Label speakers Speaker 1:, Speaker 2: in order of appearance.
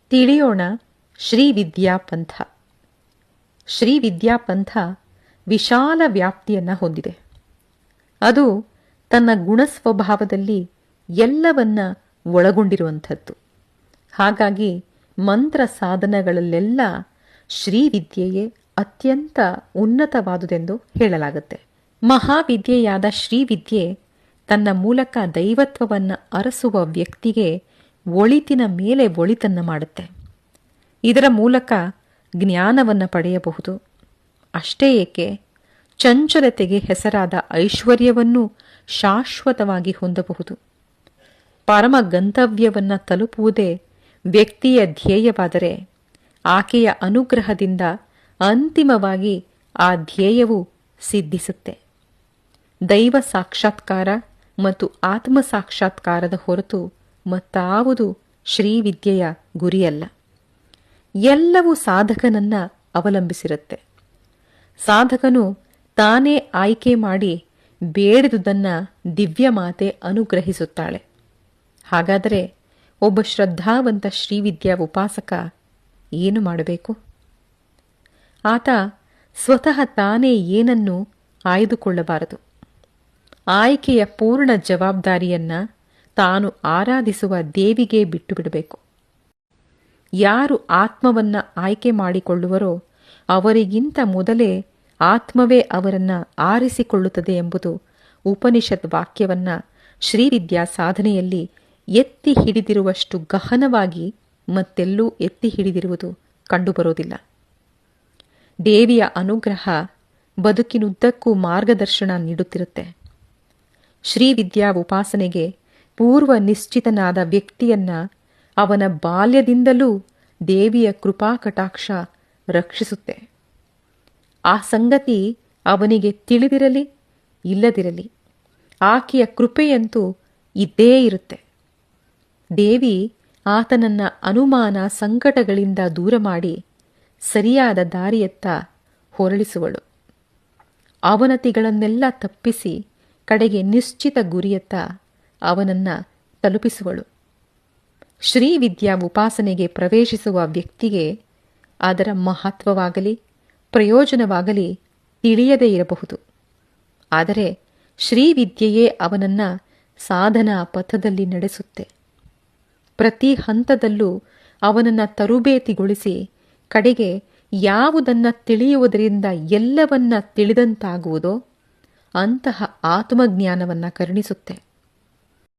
Speaker 1: ತಿಳಿಯೋಣ ಶ್ರೀ ವಿದ್ಯಾಪಂಥ. ಶ್ರೀ ವಿದ್ಯಾಪಂಥ ವಿಶಾಲ ವ್ಯಾಪ್ತಿಯನ್ನು ಹೊಂದಿದೆ. ಅದು ತನ್ನ ಗುಣಸ್ವಭಾವದಲ್ಲಿ ಎಲ್ಲವನ್ನ ಒಳಗೊಂಡಿರುವಂಥದ್ದು. ಹಾಗಾಗಿ ಮಂತ್ರ ಸಾಧನಗಳಲ್ಲೆಲ್ಲ ಶ್ರೀವಿದ್ಯೆಯೇ ಅತ್ಯಂತ ಉನ್ನತವಾದುದೆಂದು ಹೇಳಲಾಗುತ್ತೆ. ಮಹಾವಿದ್ಯೆಯಾದ ಶ್ರೀವಿದ್ಯೆ ತನ್ನ ಮೂಲಕ ದೈವತ್ವವನ್ನು ಅರಸುವ ವ್ಯಕ್ತಿಗೆ ಒಳಿತಿನ ಮೇಲೆ ಒಳಿತನ್ನು ಮಾಡುತ್ತೆ. ಇದರ ಮೂಲಕ ಜ್ಞಾನವನ್ನು ಪಡೆಯಬಹುದು. ಅಷ್ಟೇ ಏಕೆ, ಚಂಚಲತೆಗೆ ಹೆಸರಾದ ಐಶ್ವರ್ಯವನ್ನು ಶಾಶ್ವತವಾಗಿ ಹೊಂದಬಹುದು. ಪರಮ ಗಂತವ್ಯವನ್ನು ತಲುಪುವುದೇ ವ್ಯಕ್ತಿಯ ಧ್ಯೇಯವಾದರೆ ಆಕೆಯ ಅನುಗ್ರಹದಿಂದ ಅಂತಿಮವಾಗಿ ಆ ಧ್ಯೇಯವು ಸಿದ್ಧಿಸುತ್ತೆ. ದೈವ ಸಾಕ್ಷಾತ್ಕಾರ ಮತ್ತು ಆತ್ಮ ಸಾಕ್ಷಾತ್ಕಾರದ ಹೊರತು ಮತ್ತಾವುದು ಶ್ರೀವಿದ್ಯೆಯ ಗುರಿಯಲ್ಲ. ಎಲ್ಲವೂ ಸಾಧಕನನ್ನ ಅವಲಂಬಿಸಿರುತ್ತೆ. ಸಾಧಕನು ತಾನೇ ಆಯ್ಕೆ ಮಾಡಿ ಬೇಡಿದುದನ್ನು ದಿವ್ಯಮಾತೆ ಅನುಗ್ರಹಿಸುತ್ತಾಳೆ. ಹಾಗಾದರೆ ಒಬ್ಬ ಶ್ರದ್ಧಾವಂತ ಶ್ರೀವಿದ್ಯಾ ಉಪಾಸಕ ಏನು ಮಾಡಬೇಕು? ಆತ ಸ್ವತಃ ತಾನೇ ಏನನ್ನೂ ಆಯ್ದುಕೊಳ್ಳಬಾರದು. ಆಯ್ಕೆಯ ಪೂರ್ಣ ಜವಾಬ್ದಾರಿಯನ್ನ ತಾನು ಆರಾಧಿಸುವ ದೇವಿಗೆ ಬಿಟ್ಟು ಬಿಡಬೇಕು. ಯಾರು ಆತ್ಮವನ್ನ ಆಯ್ಕೆ ಮಾಡಿಕೊಳ್ಳುವರೋ ಅವರಿಗಿಂತ ಮೊದಲೇ ಆತ್ಮವೇ ಅವರನ್ನ ಆರಿಸಿಕೊಳ್ಳುತ್ತದೆ ಎಂಬುದು ಉಪನಿಷತ್ ವಾಕ್ಯವನ್ನ ಶ್ರೀವಿದ್ಯಾ ಸಾಧನೆಯಲ್ಲಿ ಎತ್ತಿ ಹಿಡಿದಿರುವಷ್ಟು ಗಹನವಾಗಿ ಮತ್ತೆಲ್ಲೂ ಎತ್ತಿ ಹಿಡಿದಿರುವುದು ಕಂಡುಬರೋದಿಲ್ಲ. ದೇವಿಯ ಅನುಗ್ರಹ ಬದುಕಿನುದ್ದಕ್ಕೂ ಮಾರ್ಗದರ್ಶನ ನೀಡುತ್ತಿರುತ್ತೆ. ಶ್ರೀವಿದ್ಯಾ ಉಪಾಸನೆಗೆ ಪೂರ್ವ ನಿಶ್ಚಿತನಾದ ವ್ಯಕ್ತಿಯನ್ನ ಅವನ ಬಾಲ್ಯದಿಂದಲೂ ದೇವಿಯ ಕೃಪಾ ಕಟಾಕ್ಷ ರಕ್ಷಿಸುತ್ತೆ. ಆ ಸಂಗತಿ ಅವನಿಗೆ ತಿಳಿದಿರಲಿ ಇಲ್ಲದಿರಲಿ, ಆಕೆಯ ಕೃಪೆಯಂತೂ ಇದ್ದೇ ಇರುತ್ತೆ. ದೇವಿ ಆತನನ್ನ ಅನುಮಾನ ಸಂಕಟಗಳಿಂದ ದೂರ ಮಾಡಿ ಸರಿಯಾದ ದಾರಿಯತ್ತ ಹೊರಳಿಸುವಳು. ಅವನತಿಗಳನ್ನೆಲ್ಲ ತಪ್ಪಿಸಿ ಕಡೆಗೆ ನಿಶ್ಚಿತ ಗುರಿಯತ್ತ ಅವನನ್ನ ತಲುಪಿಸುವಳು. ಶ್ರೀವಿದ್ಯಾ ಉಪಾಸನೆಗೆ ಪ್ರವೇಶಿಸುವ ವ್ಯಕ್ತಿಗೆ ಅದರ ಮಹತ್ವವಾಗಲಿ ಪ್ರಯೋಜನವಾಗಲಿ ತಿಳಿಯದೇ ಇರಬಹುದು. ಆದರೆ ಶ್ರೀವಿದ್ಯೆಯೇ ಅವನನ್ನ ಸಾಧನಾ ಪಥದಲ್ಲಿ ನಡೆಸುತ್ತೆ. ಪ್ರತಿ ಹಂತದಲ್ಲೂ ಅವನನ್ನ ತರಬೇತಿಗೊಳಿಸಿ ಕಡೆಗೆ ಯಾವುದನ್ನ ತಿಳಿಯುವುದರಿಂದ ಎಲ್ಲವನ್ನ ತಿಳಿದಂತಾಗುವುದೋ ಅಂತಹ ಆತ್ಮಜ್ಞಾನವನ್ನ ಕರುಣಿಸುತ್ತೆ.